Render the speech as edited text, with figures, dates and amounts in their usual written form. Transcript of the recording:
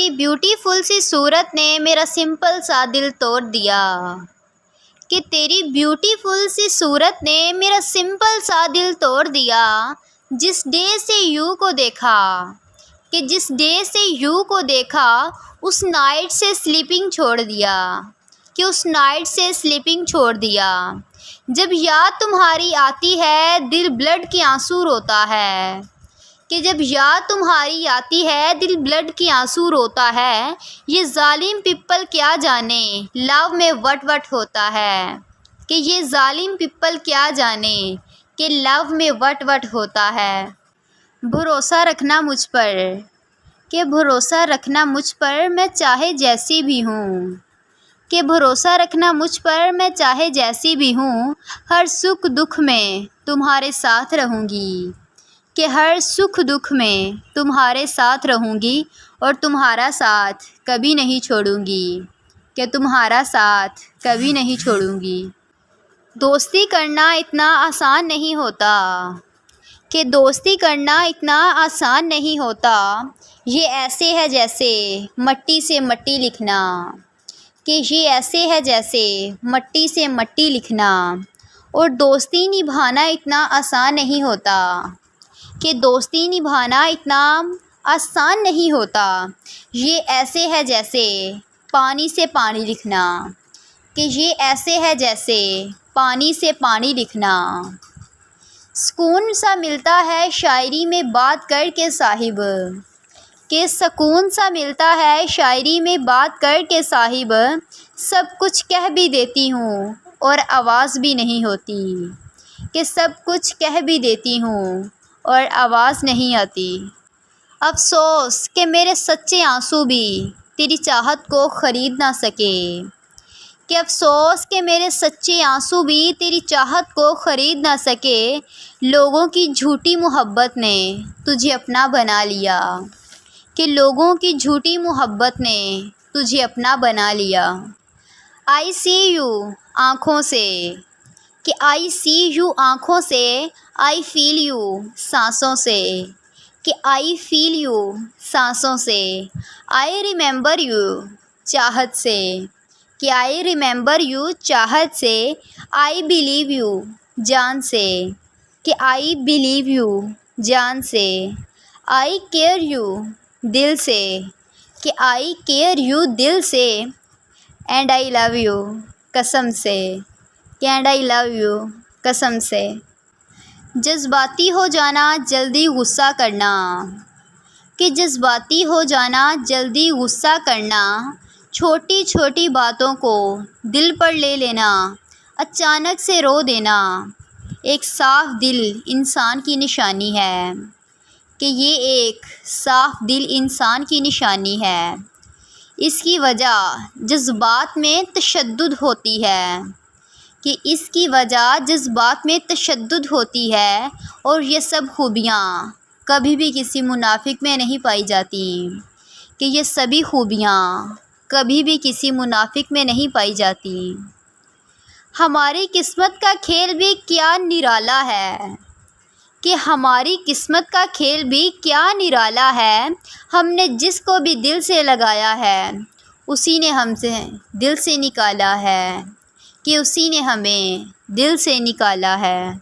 तेरी ब्यूटीफुल सी सूरत ने मेरा सिंपल सा दिल तोड़ दिया। कि तेरी ब्यूटीफुल सी सूरत ने मेरा सिंपल सा दिल तोड़ दिया। जिस डे से यू को देखा, कि जिस डे से यू को देखा, उस नाइट से स्लीपिंग छोड़ दिया। कि उस नाइट से स्लीपिंग छोड़ दिया। जब याद तुम्हारी आती है दिल ब्लड के आंसू रोता है। कि जब याद तुम्हारी आती है दिल ब्लड की आंसू रोता है। ये जालिम पिप्पल क्या जाने लव में वट वट होता है। कि ये जालिम पिप्पल क्या जाने कि लव में वट वट होता है। भरोसा रखना मुझ पर, कि भरोसा रखना मुझ पर मैं चाहे जैसी भी हूँ। कि भरोसा रखना मुझ पर मैं चाहे जैसी भी हूँ। हर सुख दुख में तुम्हारे साथ रहूँगी। कि हर सुख दुख में तुम्हारे साथ रहूँगी और तुम्हारा साथ कभी नहीं छोड़ूँगी। कि तुम्हारा साथ कभी नहीं छोड़ूँगी। दोस्ती करना इतना आसान नहीं होता। कि दोस्ती करना इतना आसान नहीं होता। ये ऐसे है जैसे मट्टी से मट्टी लिखना। कि ये ऐसे है जैसे मट्टी से मट्टी लिखना। और दोस्ती निभाना इतना आसान नहीं होता। कि दोस्ती निभाना इतना आसान नहीं होता। ये ऐसे है जैसे पानी से पानी लिखना। कि ये ऐसे है जैसे पानी से पानी लिखना। सुकून सा मिलता है शायरी में बात करके साहिब। कि सुकून सा मिलता है शायरी में बात करके साहिब। सब कुछ कह भी देती हूँ और आवाज़ भी नहीं होती। कि सब कुछ कह भी देती हूँ और आवाज़ नहीं आती। अफ़सोस कि मेरे सच्चे आंसू भी तेरी चाहत को ख़रीद ना सके। कि अफ़सोस कि मेरे सच्चे आंसू भी तेरी चाहत को ख़रीद ना सके। लोगों की झूठी मोहब्बत ने तुझे अपना बना लिया। कि लोगों की झूठी मोहब्बत ने तुझे अपना बना लिया। आई सी यू आँखों से, कि आई सी यू आँखों से, आई फील यू सांसों से। कि आई फील यू सांसों से, आई रिमेंबर यू चाहत से। कि आई रिमेंबर यू चाहत से, आई बिलीव यू जान से। कि आई बिलीव यू जान से, आई केयर यू दिल से। कि आई केयर यू दिल से, एंड आई लव यू कसम से। कि एंड आई लव यू कसम से। जज्बाती हो जाना जल्दी गुस्सा करना। कि जज्बाती हो जाना जल्दी गुस्सा करना। छोटी छोटी बातों को दिल पर ले लेना, अचानक से रो देना। एक साफ़ दिल इंसान की निशानी है। कि ये एक साफ़ दिल इंसान की निशानी है। इसकी वजह जज्बात में तशद्दुद होती है। कि इसकी वजह जज्बात में तशद्दुद होती है। और ये सब खूबियाँ कभी भी किसी मुनाफिक में नहीं पाई जाती। कि ये सभी खूबियाँ कभी भी किसी मुनाफिक में नहीं पाई जाती। हमारी किस्मत का खेल भी क्या निराला है। कि हमारी किस्मत का खेल भी क्या निराला है। हमने जिसको भी दिल से लगाया है उसी ने हमसे दिल से निकाला है। कि उसी ने हमें दिल से निकाला है।